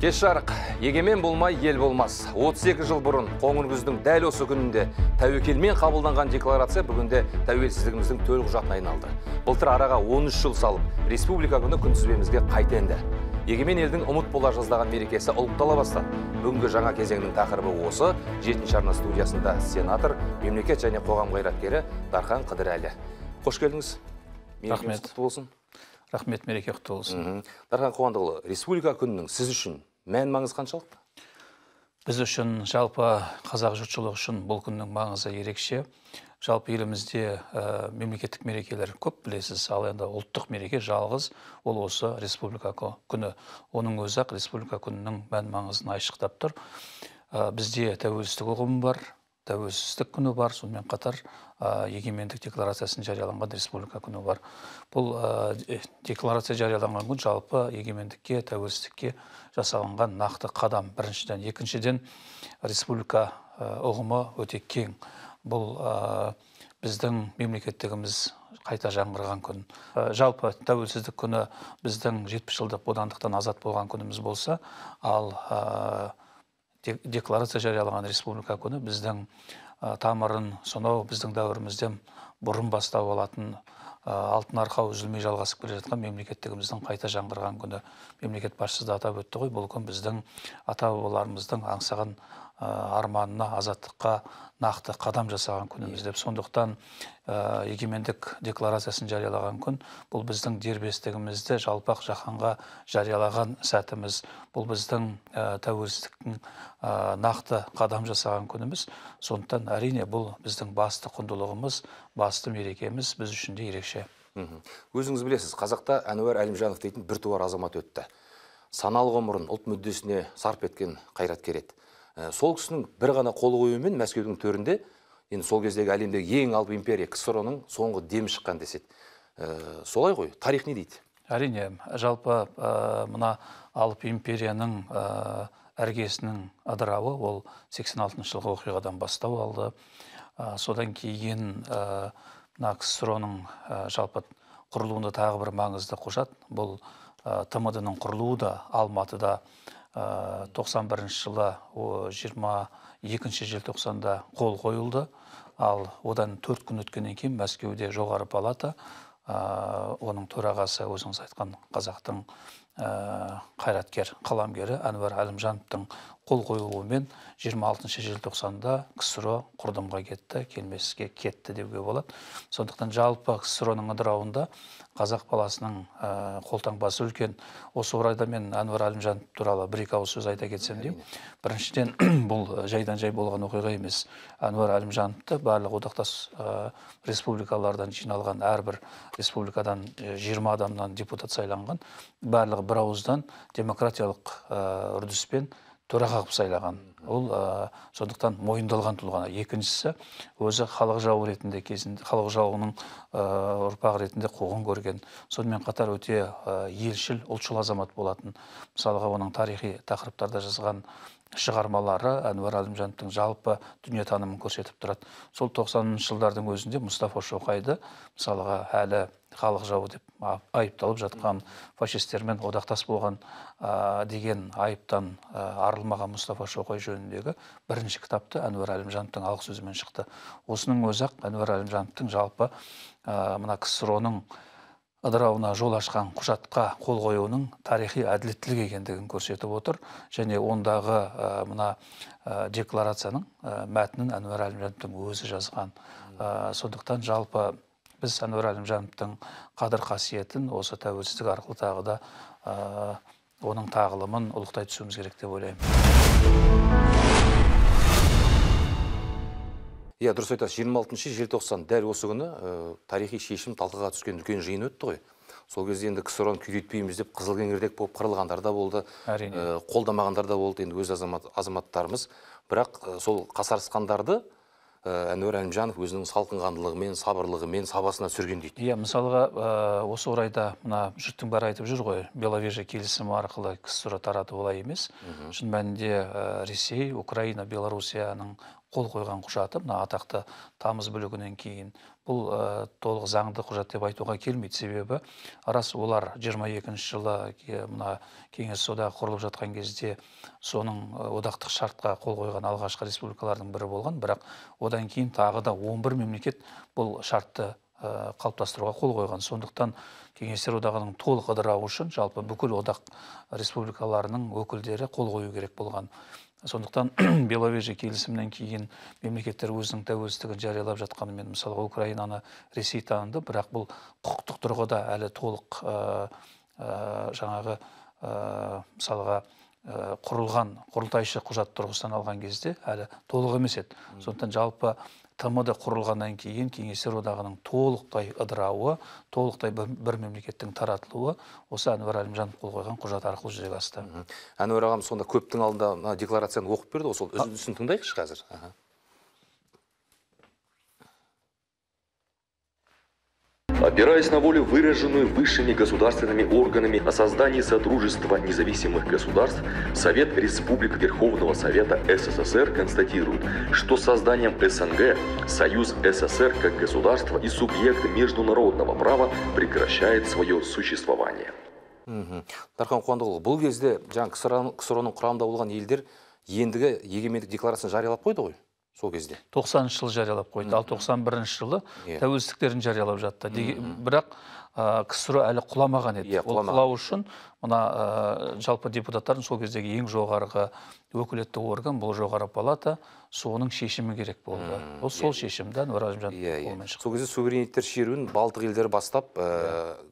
Кеш жарық, егемен болмай ел болмас. 32 жыл бұрын қоңыр күздің дәл осы күнінде тәуекелмен қабылданған декларация бүгінде тәуелсіздігіміздің төлқұжатына айналды. Былтыр араға 13 жыл салып, республика күні күнтізбемізге қайта енді. Егемен елдің ұмыт бола жаздаған мерекесі ұлықтала бастады. Бүгінгі жаңа кезеңнің тақырыбы осы. 7-ші арна студиясында сенатор, мемлекет және қоғам қайраткері Дархан Қыдырәлі. Қош келдіңіз. Рахмет. Құтты болсын. Рахмет, мереке құтты болсын. Дархан Қуандықұлы, республика күнінің сіз үшін мән маңызы қаншалықты? Біз үшін, жалпы қазақ жұртшылығы үшін бұл күннің маңызы ерекше. Жалпы елімізде мемлекеттік мерекелер көп білесіз, ал енді ұлттық мереке жалғыз, ол осы республика күні. Оның өзі-ақ республика күнінің мән маңызын айшықтап тұр. Бізде тәуелсіздік ұғымы бар, тәуелсіздік күні бар, сонымен қатар егемендік декларациясын жарияланған республика күні бар. Бұл декларация жарияланған күн жалпы егемендікке, тәуелсіздікке жасалынған нақты қадам. Біріншіден, екіншіден, республика ұғымы өте кең. Бұл біздің мемлекеттігіміз қайта жаңғырған күн. Жалпы тәуелсіздік күні біздің 70 жылдық бодандықтан азат болған күніміз болса, ал декларация жарияланған республика күні біздің тамырын сонау біздің дәуірімізден бұрын бастау алатын алтын арқау үзілмей жалғасып келе жатқан мемлекеттігіміздің қайта жаңғырған күні. Мемлекет басшысы да атап өтті ғой, бұл күн біздің ата-бабаларымыздың аңсаған арманына, азаттыққа нақты қадам жасаған күніміз деп. Сондықтан егемендік декларациясын жариялаған күн бұл біздің дербестігімізді жалпақ жаһанға жариялаған сәтіміз. Бұл біздің тәуелсіздіктің нақты қадам жасаған күніміз. Сондықтан әрине бұл біздің басты құндылығымыз, басты мерекеміз, біз үшін де ерекше. Өзіңіз білесіз, қазақта Әнуар Әлімжанов дейтін бір туар азамат өтті. Саналы ғұмырын ұлт мүддесіне сарп еткен қайраткер еді. Сол кісінің бір ғана қол қоюымен Мәскеудің төрінде, енді сол кездегі әлемдегі ең алып империя КСР-ның соңғы демі шыққан деседі. Солай ғой, тарих не дейді? Әрине, жалпы мына алып империяның әргесінің ыдырауы ол 86 жылғы оқиғадан бастау алды. Содан кейін мына КСР-ның жалпы құрылуында тағы бір маңызды құжат. Бұл ТМД-ның құрылуы да Алматыда 91 жылы 22 желтоқсанда қол қойылды. Ал одан 4 күн өткеннен кейін Мәскеуде жоғары палата, оның төрағасы өзіңіз айтқан қазақтың қайраткер, қаламгері Әнуар Әлімжановтың қол қойылуымен 26 желтоқсанда КСР құрдымға кетті, келмеске кетті деуге болады. Сондықтан жалпы КСР-ның ыдырауында қазақ баласының қолтаңбасы үлкен. Осы орайда мен Әнуар Әлімжанов туралы бір-екі ауыз сөз айта кетсем деймін. Біріншіден, бұл жайдан жай болған оқиға емес. Әнуар Әлімжановты барлық одақтас республикалардан жиналған, әрбір республикадан 20 адамнан депутат сайланған, барлығы бір ауыздан демократиялық үрдіспен төраға қылып сайлаған. Ол сондықтан мойындалған тұлға. Екіншісі, өзі халық жауы ретінде кезінде, халық жауының ұрпағы ретінде қуғын көрген. Сонымен қатар өте елшіл, ұлтшыл азамат болатын. Мысалға, оның тарихи тақырыптарда жазған шығармалары Әнуар Әлімжановтың жалпы дүниетанымын көрсетіп тұрады. Сол 90-шы жылдардың өзінде Мұстафа Шоқайды, мысалға, әлі халық жауы деп айыпталып жатқан, фашистермен одақтас болған деген айыптан арылмаған Мұстафа Шоқай жөніндегі бірінші кітапты Әнуар Әлімжановтың алғы сөзімен шықты. Осының өзі-ақ Әнуар Әлімжановтың жалпы мына КСР-ның ыдырауына жол ашқан құжатқа қол қоюының тарихи әділеттілік екендігін көрсетіп отыр. Және ондағы мына декларацияның мәтінін Әнуар Әлімжановтың өзі жазған. Сондықтан жалпы біз Әнуар Әлімжановтың қадір қасиетін осы тәуелсіздік арқылы тағы да оның тағылымын ұлықтай түсуіміз керек деп ойлаймын. Дұрыс айтасыз, 26 желтоқсан дәл осы күні тарихи шешім талқыға түскен үлкен жиын өтті ғой. Сол кезде енді КСР-ны күйретпейміз деп қызылкеңірдек болып қырылғандар да болды, қолдамағандар да болды, енді өз азаматтарымыз. Бірақ сол қасарысқандарды Әнуар Әлімжанов өзінің салқынқандылығымен, сабырлығымен сабасына түсірген дейді. Мысалға, осы орайда мына жұрттың бәрі айтып жүр ғой, Беловежье келісімі арқылы КСР тарату олай емес. Шын мәнінде Ресей, Украина, Белоруссияның қол қойған құжаты, мына атақты тамыз бүлігінен кейін бұл толық заңды құжат деп айтуға келмейді. Себебі рас олар 22 жылы мына Кеңес одағы құрылып жатқан кезде соның одақтық шартқа қол қойған алғашқы республикалардың бірі болған, бірақ одан кейін тағы да 11 мемлекет бұл шартты қалыптастыруға қол қойған. Сондықтан Кеңестер одағының толық ыдырауы үшін жалпы бүкіл одақ республикаларының өкілдері қол қою керек болған. Сондықтан Беловежье келісімнен кейін мемлекеттер өзінің тәуелсіздігін жариялап жатқанымен, мысалға Украинаны Ресей таныды, бірақ бұл құқықтық тұрғыда әлі толық жаңағы мысалға құрылған құрылтайшы құжат тұрғысынан алған кезде әлі толық емес еді. Сондықтан жалпы ТМД құрылғаннан кейін Кеңестер одағының толықтай ыдырауы, толықтай бір мемлекеттің таратылуы осы Әнуар Әлімжанов қол қойған құжат арқылы жүзеге асты. Әнуар ағам сонда көптің алдында декларацияны оқып берді, сол үзіндісін тыңдайықшы қазір. Опираясь на волю, выраженную высшими государственными органами о создании Содружества независимых государств, Совет Республик Верховного Совета СССР констатирует, что созданием СНГ Союз СССР как государство и субъект международного права прекращает свое существование. Дархан Қуандықұлы, бұл кезде КСР-ның құрамында болған елдер ендігі егемендік декларацияны жариялап қойды ғой? Сол кезде 90 жылы жариялап қойды, ал 91 жылы тәуелсіздіктерін жариялап жатты. Бірақ КСР әлі құламаған еді. Ол құлау үшін мына жалпы депутаттардың сол кездегі ең жоғарғы өкілетті орган, бұл жоғары палата, соның шешімі керек болды. Ол сол шешімді Әнуар Әлімжанов қолымен шықты. Сол кезде суверенитеттер шеруін Балтық елдері бастап,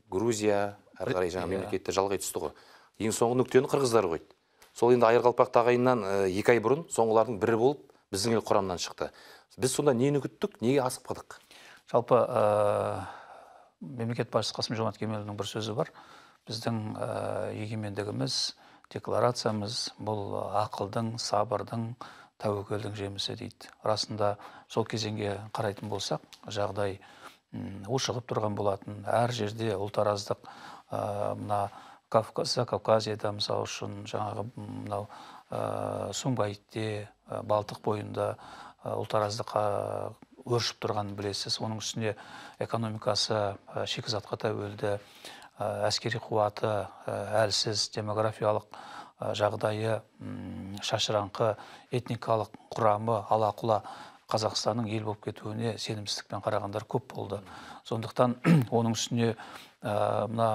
Грузия, әрі қарай жаңа мемлекеттер жалғай түсті ғой. Ең соңғы нүктені қырғыздар қойды. Сол енді айырқалпақ тағайыннан 2 ай бұрын соңғылардың бірі болып біздің ел құрамынан шықты. Біз сонда нені күттік, неге асықпадық? Жалпы мемлекет басшысы Қасым-Жомарт Кемелұлының бір сөзі бар. Біздің егемендігіміз, декларациямыз бұл ақылдың, сабырдың, тәуекелдің жемісі дейді. Расында сол кезеңге қарайтын болсақ, жағдай ушығып тұрған болатын. Әр жерде ұлтараздық, мына Кавказияда мысалы үшін жаңағы мынау Сумгайтте, Балтық бойында ұлтараздық өршіп тұрғанын білесіз. Оның үстіне экономикасы шикізатқа тәуелді, әскери қуаты әлсіз, демографиялық жағдайы шашыраңқы, этникалық құрамы ала-құла Қазақстанның ел болып кетуіне сенімсіздікпен қарағандар көп болды. Сондықтан оның үстіне мына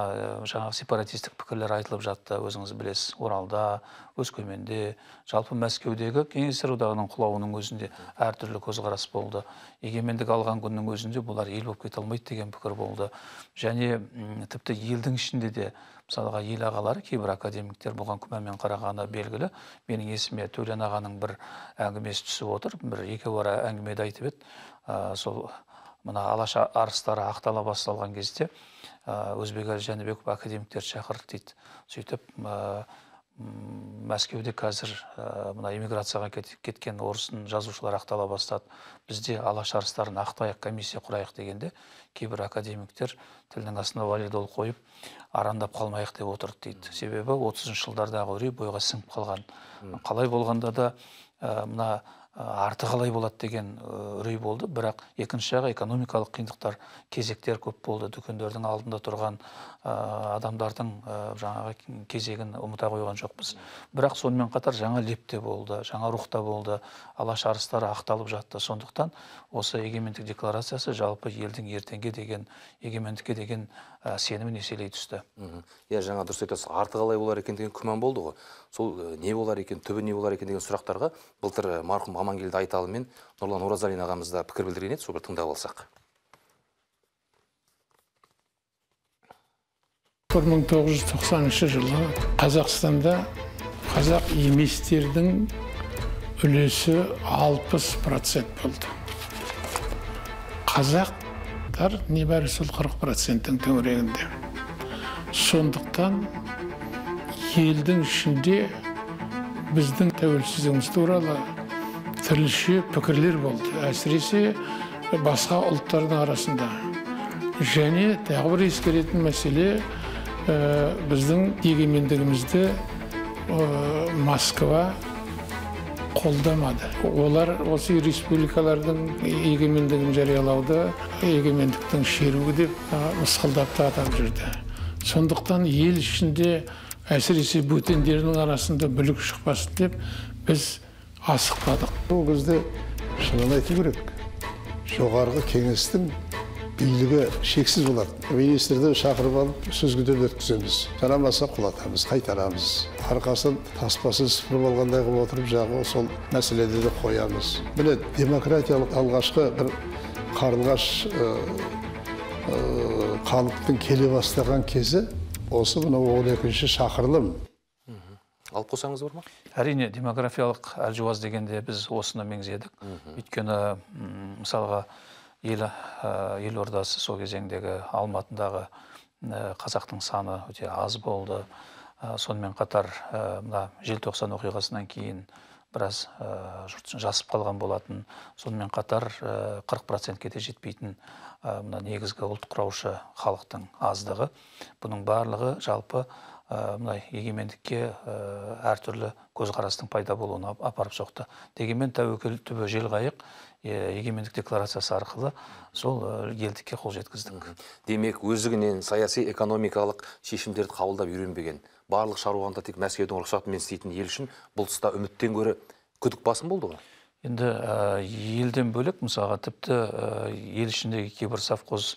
жаңағы сепаратистік пікірлер айтылып жатты, өзіңіз білесіз, Оралда, Өскеменде, жалпы Мәскеудегі Кеңестер одағының құлауының өзінде әртүрлі көзқарас болды. Егемендік алған күннің өзінде бұлар ел болып кете алмайды деген пікір болды. Және тіпті елдің ішінде де мысалға ел ағалары, кейбір академиктер бұған күмәнмен қарағаны белгілі. Менің есіме Төлен ағаның бір әңгімесі түсіп отыр, бір екеуара әңгімеде айтып еді. Сол мына Алаш арыстары ақтала басталған кезде Өзбек Жәнібеков академиктер шақырды дейді. Сөйтіп Мәскеуде қазір мына эмиграцияға кеткен орыстың жазушылар ақтала бастады. Бізде Алаш арыстарын ақтайық, комиссия құрайық дегенде кейбір академиктер тілінің астына валидол қойып арандап қалмайық деп отырды дейді. Себебі 30 жылдардағы үрей бойға сіңіп қалған. Қалай болғанда да мына арты қалай болады деген үрей болды, бірақ екінші жағы экономикалық қиындықтар, кезектер көп болды. Дүкендердің алдында тұрған адамдардың жаңағы кезегін ұмыта қойған жоқпыз. Бірақ сонымен қатар жаңа лепте болды, жаңа рухта болды, Алаш арыстары ақталып жатты. Сондықтан осы егемендік декларациясы жалпы елдің ертеңге деген, егемендікке деген сенімін еселей түсті. Жаңа дұрыс айтасыз, арты қалай болар екен деген күмән болды ғой. Сол не болар екен, түбі не болар екен деген сұрақтарға былтыр марқұм Амангелді Айталы мен Нұрлан Оразалин ағамыз да пікір білдірген еді, сол бір тыңдап алсақ. 1990 жылы Қазақстанда қазақ еместердің үлесі 60% болды. Қазақтар небәрі сол 40%-дің төңірегінде. Сондықтан елдің ішінде біздің тәуелсіздігіміз туралы түрліше пікірлер болды. Әсіресе басқа ұлттардың арасында. Және тағы бір ескеретін мәселе, біздің егемендігімізді Москва қолдамады. Олар осы республикалардың егемендігін жариялауды егемендіктің шеруі деп мысқылдап та атап жүрді. Сондықтан ел ішінде әсіресе бөтендердің арасында бүлік шықпасын деп біз асықпадық. Ол кезде шынын айту керек. Жоғарғы кеңестің билігі шексіз болады. Министрді шақырып алып сөзгіден өткіземіз. Жарамаса құлатамыз, қайтарамыз. Арқасын таспасын сыпырып алғандай қылып отырып жағы сол мәселеде де қоямыз. Міне демократиялық алғашқы бір қарлығаш қалыптың келе бастаған кезі осы мына 12-ші шақырылым. Алып қосаңыз бар ма? Әрине, демографиялық әлжуаз дегенде біз осыны меңзедік. Өйткені, мысалға, елордасы сол кезеңдегі Алматыдағы қазақтың саны өте аз болды. Сонымен қатар, мына желтоқсан оқиғасынан кейін біраз жұрт жасып қалған болатын. Сонымен қатар 40%-ке де жетпейтін мына негізгі ұлт құраушы халықтың аздығы. Бұның барлығы жалпы мына егемендікке әртүрлі көзқарастың пайда болуына апарып соқты. Дегенмен тәуекел түбі жел қайық егемендік декларациясы арқылы сол елдікке қол жеткіздік. Демек, өздігінен саяси экономикалық шешімдерді қабылдап үйренбеген, барлық шаруаны тек Мәскеудің рұқсатымен істейтін ел үшін бұл тұста үміттен гөрі күдік басым болды ғой? Енді елден бөлек, мысалға, тіпті ел ішіндегі кейбір совхоз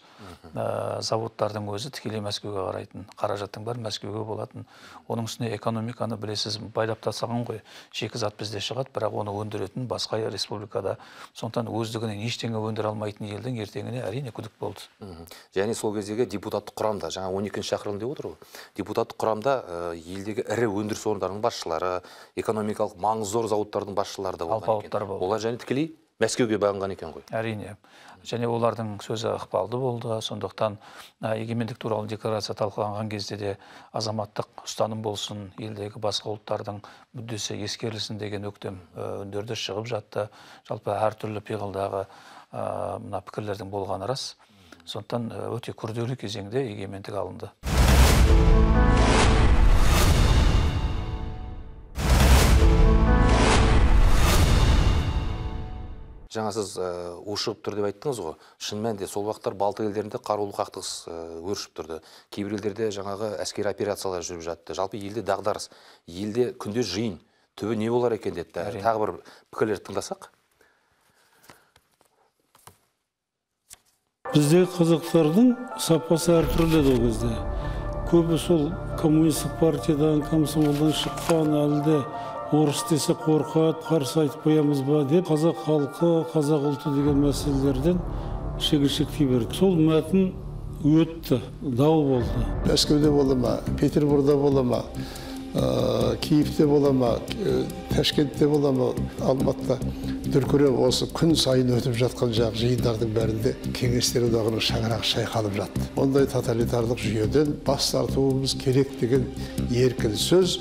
заводтардың өзі тікелей Мәскеуге қарайтын, қаражаттың бар Мәскеуге болатын. Оның үстіне экономиканы білесіз, байлап тастаған ғой, шикізат бізде шығады, бірақ оны өндіретін басқа республикада. Сондықтан өздігінен ештеңе өндіре алмайтын елдің ертеңіне әрине күдік болды. Және сол кездегі депутаттық құрамда, жаңа 12-ші шақырылым деп отыр ғой, депутаттық құрамда елдегі ірі өндіріс орындарының басшылары, экономикалық маңызы зор зауыттардың басшылары да болған екен. Олар және тікелей Мәскеуге бағынған екен ғой. Әрине. Және олардың сөзі ықпалды болды. Сондықтан егемендік туралы декларация талқыланған кезде де азаматтық ұстаным болсын, елдегі басқа ұлттардың мүддесі ескерілсін деген өктем үндерді шығып жатты. Жалпы әртүрлі пиғылдағы мына пікірлердің болғаны рас. Сондықтан өте күрделі кезеңде егемендік алынды. Жаңа сіз ушығып тұр деп айттыңыз ғой. Шын мәнінде сол уақыттар Балтық елдерінде қарулы қақтығыс өршіп тұрды. Кейбір елдерде жаңағы әскери операциялар жүріп жатты. Жалпы елде дағдарыс, елде күнде жиын, түбі не болар екен деді. Тағы бір пікірлерді тыңдасақ. Біздегі қазақтардың сапасы әртүрлі еді ол кезде. Көбі сол коммунистік партиядан, комсомолдан шыққан, әлде орыс десе қорқады, қарсы айтып қоямыз ба деп, қазақ халқы, қазақ ұлты деген мәселелерден шегіншектей берді. Сол мәтін өтті, дау болды. Мәскеуде бола ма, Петербургда бола ма, Киевте бола ма, Ташкентте бола ма, Алматыда дүркіреп осы күн сайын өтіп жатқан жиындардың бәрінде кеңестер одағының шаңырағы шайқалып жатты. Ондай тоталитарлық жүйеден бас тартуымыз керек деген еркін сөз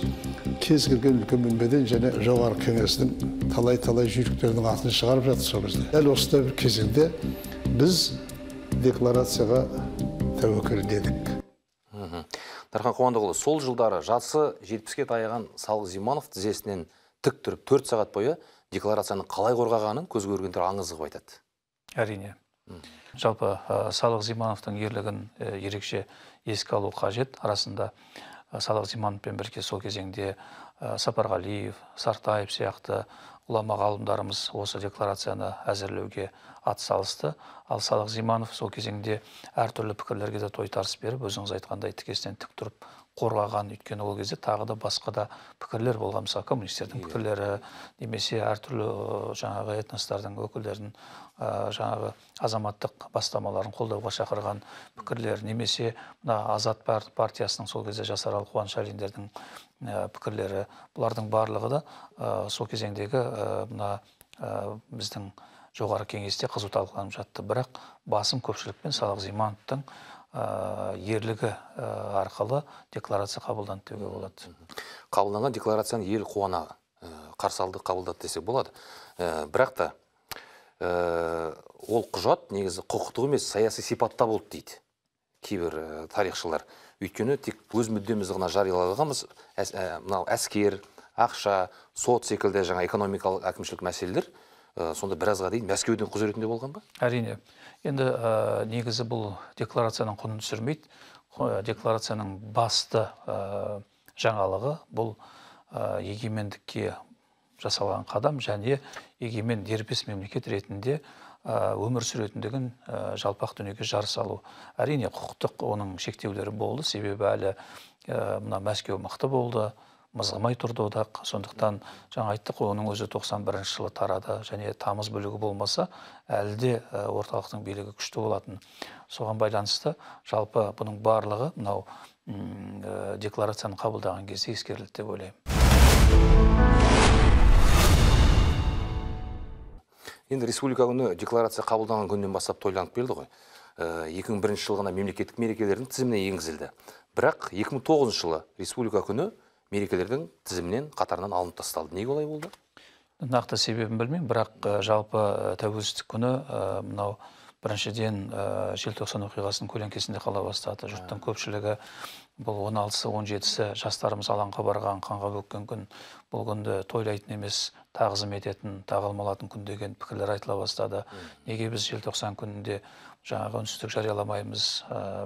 кез келген үлкен мінбеден және жоғарғы кеңестің талай жүйріктердің атын шығарып жатты сол кезде. Дәл осындай бір кезеңде біз декларацияға тәуекелдедік. Дархан Қуандықұлы, сол жылдары жасы 70-ке таяған Салық Зиманов тізесінен тік тұрып 4 сағат бойы декларацияны қалай қорғағанын көз көргендер аңыз қылып айтады. Әрине. Жалпы Салық Зимановтың ерлігін ерекше еске алу қажет. Арасында Салық Зимановпен бірге сол кезеңде Сапарғалиев, Сартаев сияқты ғұлама ғалымдарымыз осы декларацияны әзірлеуге атсалысты. Ал Салық Зиманов сол кезеңде әртүрлі пікірлерге де тойтарыс беріп, өзіңіз айтқандай тікесінен тік тұрып қорғаған. Өйткені ол кезде тағы да басқа да пікірлер болған, мысалы коммунистердің пікірлері, немесе әртүрлі жаңағы этностардың өкілдерін жаңағы азаматтық бастамаларын қолдауға шақырған пікірлер, немесе мына Азат партиясының сол кезде Жасарал Қуаншалиндердің пікірлері, бұлардың барлығы да сол кезеңдегі мына біздің жоғары кеңесте қызу талқыланып жатты. Бірақ басым көпшілікпен Салық Зимановтың ерлігі арқылы декларация қабылданды деуге болады. Қабылданған декларацияны ел қуана қарсы алды, қабылдады десе болады. Бірақ та ол құжат негізі құқықтық емес, саяси сипатта болды дейді кейбір тарихшылар. Өйткені тек өз мүддемізді ғана жариялағанбыз, мынау әскер, ақша, сот секілді жаңа экономикалық әкімшілік мәселелер сонда біразға дейін Мәскеудің құзыретінде болған ба? Әрине. Енді негізі бұл декларацияның құнын түсірмейді. Декларацияның басты жаңалығы бұл егемендікке жасалған қадам және егемен дербес мемлекет ретінде өмір сүретіндігін жалпақ дүниеге жар салу. Әрине құқықтық оның шектеулері болды, себебі әлі мына Мәскеу мықты болды, мызғымай тұрды одақ. Сондықтан жаңа айттық, оның өзі 91 жылы тарады және тамыз бөлігі болмаса, әлі де орталықтың билігі күшті болатын. Соған байланысты жалпы бұның барлығы мынау декларацияны қабылдаған кезде ескерілді деп ойлаймын. Енді республика күні декларация қабылданған күннен бастап тойланып келді ғой. 2001 жылғына мемлекеттік мерекелердің тізіміне енгізілді. Бірақ 2009 жылы республика күні мерекелердің тізімінен қатарынан алынып тасталды. Неге олай болды? Нақты себебін білмеймін, бірақ жалпы тәуелсіздік күні мынау біріншіден желтоқсан оқиғасының көлеңкесінде қала бастады. Жұрттың көпшілігі бұл 16-17 жастарымыз алаңға барған, қанға бөккен күн, бұл күнді тойлайтын емес, тағзым ететін, тағылмалатын күн деген пікірлер айтыла бастады. Неге біз желтоқсан күнінде жаңағы үнсіздік жарияламаймыз,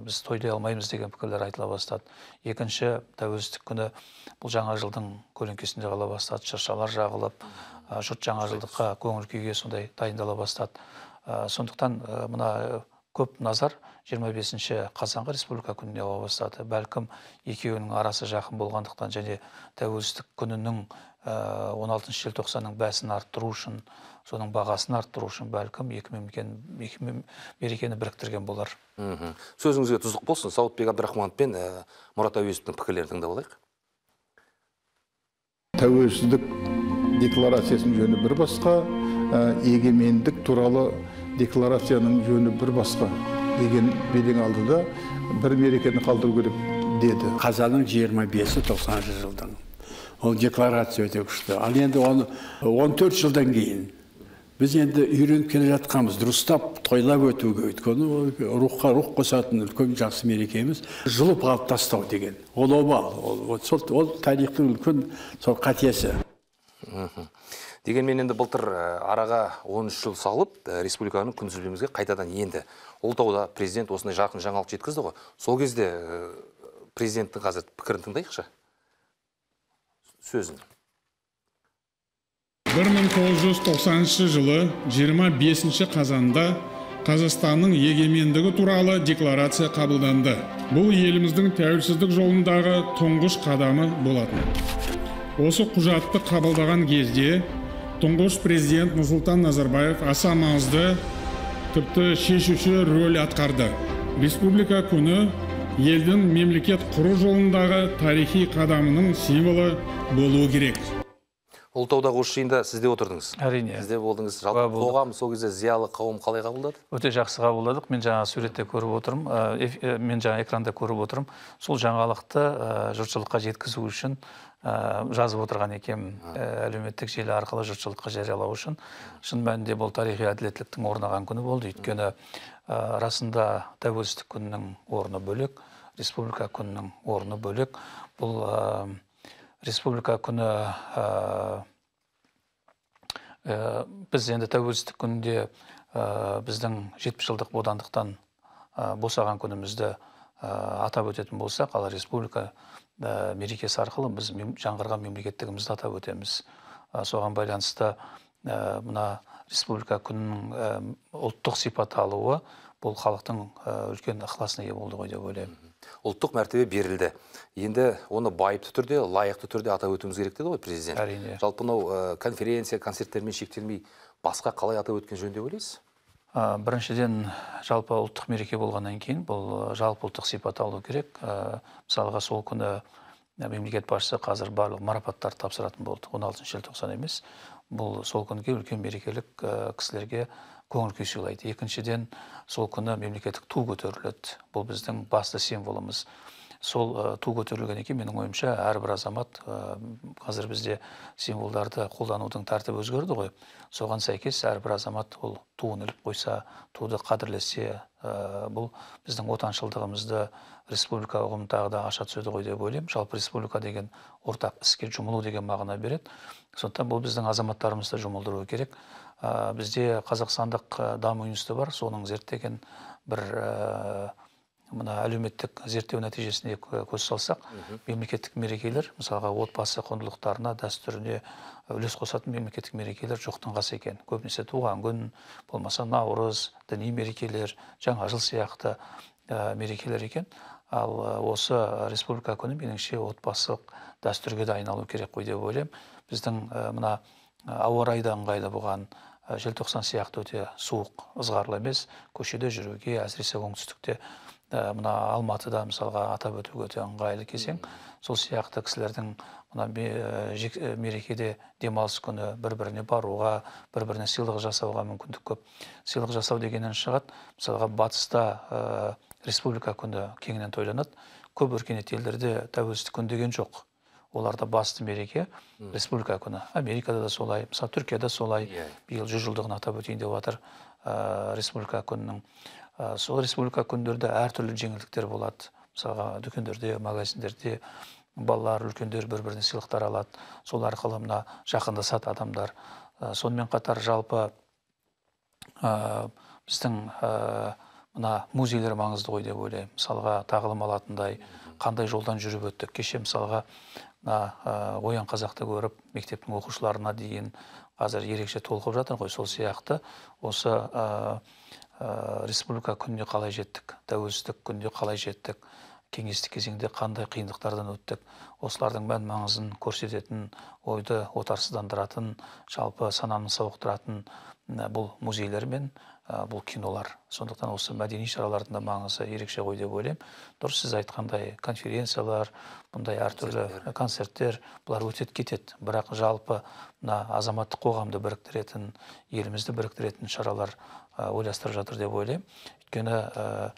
біз тойлай алмаймыз деген пікірлер айтыла бастады. Екінші, тәуелсіздік күні бұл жаңа жылдың көлеңкесінде қала бастады, шыршалар жағылып, жұрт жаңа жылдыққа көңіл күйге сондай дайындала бастады. Сондықтан мына көп назар 25 қазанғы республика күніне ауа бастады. Бәлкім екеуінің арасы жақын болғандықтан және тәуелсіздік күнінің 16 желтоқсанның бәсін арттыру үшін, соның бағасын арттыру үшін бәлкім екі мерекені біріктірген болар. Сөзіңізге тұздық болсын. Сауытбек Абдрахманов пен Мұрат Әуезовтің пікірлерін тыңдап алайық. Тәуелсіздік декларациясының жөні бір басқа, егемендік туралы декларацияның жөні бір басқа деген белең алды да бір мерекені қалдыру керек деді. Қазанның 25-і 90 жылдың. Ол декларация өте күшті. Ал енді оны 14 жылдан кейін біз енді үйреніп келе жатқанбыз, дұрыстап тойлап өтуге, өйткені рухқа рух қосатын үлкен жақсы мерекеміз жұлып алып тастау деген. Ол обал, ол тарихтың үлкен сол қатесі. Дегенмен енді былтыр араға 13 жыл салып, республиканың күнтізбемізге қайтадан енді. Ұлытауда президент осындай жарқын жаңалық жеткізді ғой. Сол кезде президенттің қазір пікірін тыңдайықшы. Сөзін. 1990 жылы 25 қазанда Қазақстанның егемендігі туралы декларация қабылданды. Бұл еліміздің тәуелсіздік жолындағы тұңғыш қадамы болатын. Осы құжатты қабылдаған кезде тұңғыш президент Нұрсұлтан Назарбаев аса маңызды, тіпті шешуші рөл атқарды. Республика күні елдің мемлекет құру жолындағы тарихи қадамының символы болуы керек. Ұлытаудағы осы жиында сізде отырдыңыз. Әрине. Сізде болдыңыз. Жалпы қоғам сол кезде зиялы қауым қалай қабылдады? Өте жақсы қабылдадық. Мен жаңа суретте көріп отырмын, мен жаңа экранда көріп отырмын. Сол жаңалықты жұртшылыққа жеткізу үшін жазып отырған екем, әлеуметтік желі арқылы жұртшылыққа жариялау үшін. Шын мәнінде бұл тарихи әділеттіліктің орнаған күні болды. Өйткені расында тәуелсіздік күнінің орны бөлек, республика күнінің орны бөлек. Бұл республика күні біз енді тәуелсіздік күнінде біздің 70 жылдық бодандықтан босаған күнімізді атап өтетін болсақ, ал республика мерекесі арқылы біз жаңғырған мемлекеттігімізді атап өтеміз. Соған байланысты мына республика күнінің ұлттық сипат алуы бұл халықтың үлкен ықыласына ие болды ғой деп ойлаймын. Ұлттық мәртебе берілді. Енді оны байыпты түрде, лайықты түрде атап өтуіміз керек деді ғой президент. Әрине. Жалпы конференция, концерттермен шектелмей басқа қалай атап өткен жөн деп ойлайсыз? Біріншіден жалпы ұлттық мереке болғаннан кейін бұл жалпы ұлттық сипат алу керек. Мысалға сол күні мемлекет басшысы қазір барлық марапаттар тапсыратын болды. 16 желтоқсан емес. Бұл сол күнге үлкен мерекелік кісілерге көңіл күй сыйлайды. Екіншіден сол күні мемлекеттік ту көтеріледі. Бұл біздің басты символымыз. сол ту көтерілгеннен кейін менің ойымша әрбір азамат қазір бізде символдарды қолданудың тәртібі өзгерді ғой. Соған сәйкес әрбір азамат ол туын іліп қойса, туды қадірлесе, бұл біздің отаншылдығымызды республика ұғымын тағы да аша түседі ғой деп ойлаймын. Жалпы республика деген ортақ іске жұмылу деген мағына береді. Сондықтан бұл біздің азаматтарымызды жұмылдыру керек. Бізде Қазақстандық даму институты бар, соның зерттеген бір мына әлеуметтік зерттеу нәтижесіне көз салсақ, мемлекеттік мерекелер, мысалға отбасы құндылықтарына, дәстүріне үлес қосатын мемлекеттік мерекелер жоқтың қасы екен. Көбінесе туған күн, болмаса Наурыз, діни мерекелер, жаңа жыл сияқты мерекелер екен. Ал осы республика күні меніңше отбасылық дәстүрге де айналу керек қой деп ойлаймын. Біздің мына ауа райы да ыңғайлы бұған, желтоқсан сияқты өте суық, ызғарлы емес, көшеде жүруге, әсіресе оңтүстікте, мына Алматыда мысалға атап өтуге өте ыңғайлы кезең. Сол сияқты кісілердің мына мерекеде демалыс күні бір-біріне баруға, бір-біріне сыйлық жасауға мүмкіндік көп. Сыйлық жасау дегеннен шығады, мысалға батыста республика күні кеңінен тойланады. Көп өркениетті елдерде тәуелсіздік күні деген жоқ. Оларда басты мереке республика күні. Америкада да солай, мысалы Түркияда солай. Биыл 100 жылдығын атап өтейін деп жатыр республика күнінің. Сол республика күндерде әртүрлі жеңілдіктер болады. Мысалға дүкендерде, магазиндерде балалар, үлкендер бір-біріне сыйлықтар алады. Сол арқылы мына жақындасады адамдар. Сонымен қатар жалпы біздің мына музейлер маңызды ғой деп ойлаймын. Мысалға тағылым алатындай, қандай жолдан жүріп өттік. Кеше мысалға Оян қазақты көріп, мектептің оқушыларына дейін қазір ерекше толқып жатыр ғой. Сол сияқты осы республика күніне қалай жеттік, тәуелсіздік күніне қалай жеттік, кеңестік кезеңде қандай қиындықтардан өттік. Осылардың мән маңызын көрсететін, ойды отарсыздандыратын, жалпы сананы сауықтыратын бұл музейлер мен бұл кинолар. Сондықтан осы мәдени шаралардың да маңызы ерекше ғой деп ойлаймын. Дұрыс сіз айтқандай конференциялар, бұндай әртүрлі концерттер, бұлар өтеді кетеді. Бірақ жалпы азаматтық қоғамды біріктіретін, елімізді біріктіретін шаралар ойластырып жатыр деп ойлаймын. Өйткені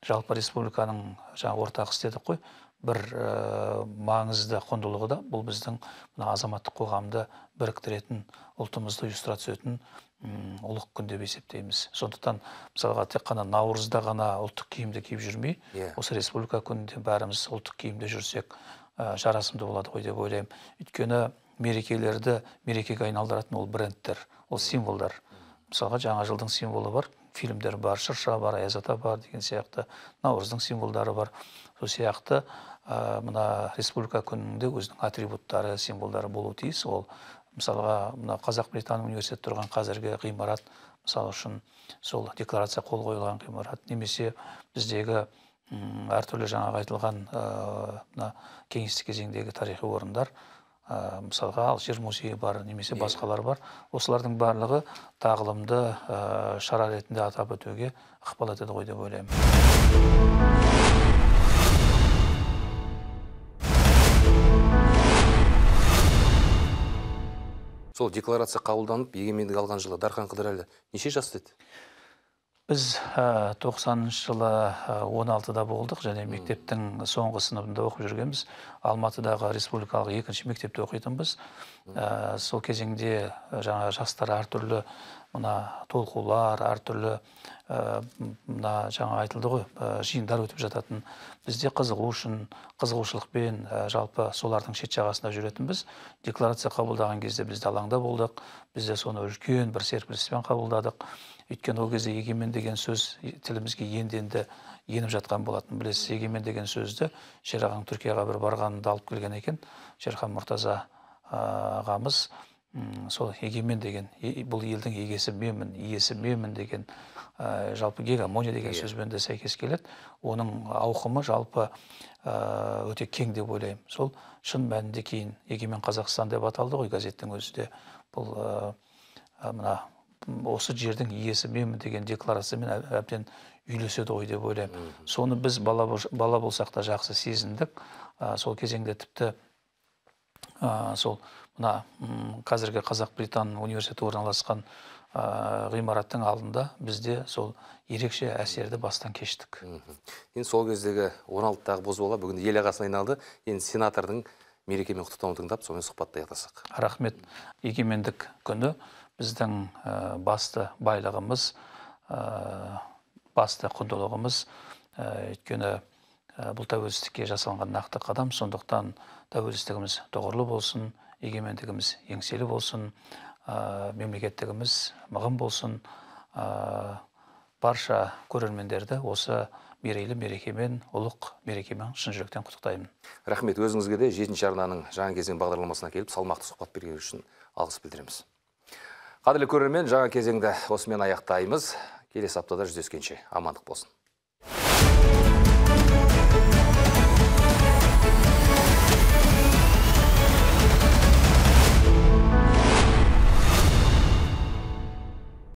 жалпы республиканың ортақ істедік қой, бір маңызды құндылығы да бұл біздің азаматтық қоғамды біріктіретін, ұлтымызды ұйыстыра түсетін ұлық күн деп есептейміз. Сондықтан мысалға тек қана Наурызда ғана ұлттық киімді киіп жүрмей, осы республика күнінде бәріміз ұлттық киімде жүрсек жарасымды болады ғой деп ойлаймын. Өйткені мерекелерді мерекеге айналдыратын ол брендтер, ол символдар. Мысалға жаңа жылдың символы бар, фильмдер бар, шырша бар, аяз ата бар деген сияқты, Наурыздың символдары бар. Сол сияқты мына республика күнінде өзінің атрибуттары, символдары болуы тиіс. Ол мысалға Қазақ Британ университеті тұрған қазіргі ғимарат, мысалы үшін сол декларация қол қойылған ғимарат, немесе біздегі әртүрлі жаңағы айтылған кеңестік кезеңдегі тарихи орындар, мысалға Алжир музейі бар, немесе басқалар бар. Осылардың барлығы тағылымды шара ретінде атап өтуге ықпал етеді ғой деп ойлаймын. Сол декларация қабылданып, егемендік алған жылы Дархан Қыдырәлі неше жаста еді? Біз 90-шы жылы 16-да болдық, және мектептің соңғы сыныбында оқып жүргенбіз. Алматыдағы республикалық екінші мектепте оқитынбыз. Сол кезеңде жаңа жастар әртүрлі толқулар, әртүрлі жаңа айтылды ғой, жиындар өтіп жататын. Бізде қызығушылықпен жалпы солардың шет жағасында жүретінбіз. Декларация қабылдаған кезде бізде алаңда болдық. Бізде соны үлкен бір серпіліспен қабылдадық. Өйткені ол кезде егемен деген сөз тілімізге енді еніп жатқан болатын. Білесіз, егемен деген сөзді Шерағаң Түркияға бір барғанында алып келген екен. Шерхан Мұртаза ағамыз сол егемен деген, бұл елдің егесі менмін, иесі менмін деген жалпы гегемония деген сөзбен де сәйкес келеді. Оның ауқымы жалпы өте кең деп ойлаймын. Сол шын мәнінде кейін Егемен Қазақстан деп аталды ғой газеттің өзі де. Бұл осы жердің иесі менмін деген декларациямен әбден үйлеседі ғой деп ойлаймын. Соны біз бала болсақ та жақсы сезіндік. Сол кезеңде тіпті сол қазіргі Қазақ Британ университеті орналасқан ғимараттың алдында бізде сол ерекше әсерді бастан кештік. Енді сол кездегі 16-тағы бозбала бүгін ел ағасына айналды. Енді сенатордың мерекемен құттықтауын тыңдап, сонымен сұхбатты аяқтасақ. Рахмет. Егемендік күні біздің басты байлығымыз, басты құндылығымыз. Өйткені бұл тәуелсіздікке жасалынған нақты қадам, сондықтан тәуелсіздігіміз тұғырлы болсын, егемендігіміз еңселі болсын, мемлекеттігіміз мығым болсын. Барша көрермендерді осы мерейлі мерекемен, ұлық мерекемен шын жүректен құттықтаймын. Рахмет, өзіңізге де 7-ші арнаның жаңа кезең бағдарламасына келіп, салмақты сұхбат берген үшін алғыс білдіреміз. Қадірлі көрермен, жаңа кезеңді осымен аяқтаймыз. Келесі аптада жүздескенше амандық болсын.